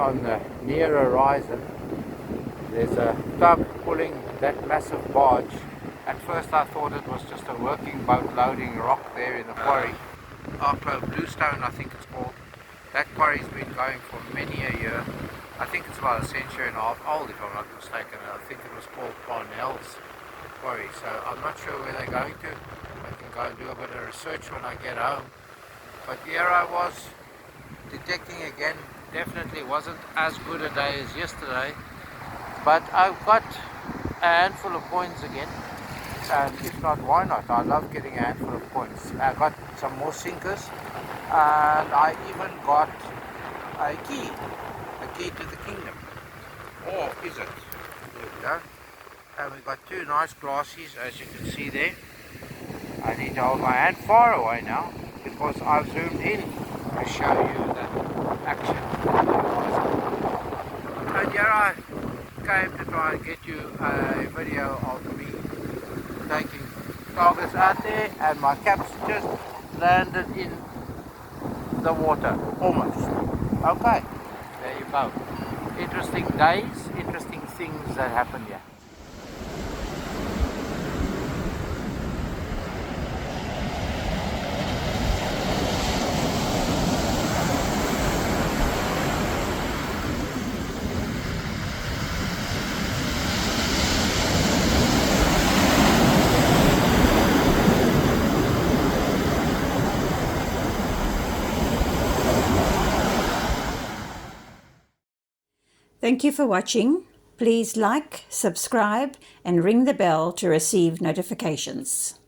on the near horizon. There's a tug pulling that massive barge. At first I thought it was just a working boat loading rock there in the quarry. Arklow Bluestone, I think it's called. That quarry's been going for many a year. I think it's about a century and a half old, if I'm not mistaken. I think it was called Parnell's quarry, so I'm not sure where they're going to. I can go and do a bit of research when I get home. But here I was detecting again. Definitely wasn't as good a day as yesterday, but I've got a handful of coins again, and if not, why not? I love getting a handful of coins. I got some more sinkers, and I even got a key to the kingdom. Or is it? There we go. And we got two nice glassies, as you can see there. I need to hold my hand far away now because I've zoomed in to show you the action. And here I came to try and get you a video of me taking targets out there, and my caps just landed in the water, almost. Okay, there you go. Interesting days, interesting things that happen here. Thank you for watching. Please like, subscribe, and ring the bell to receive notifications.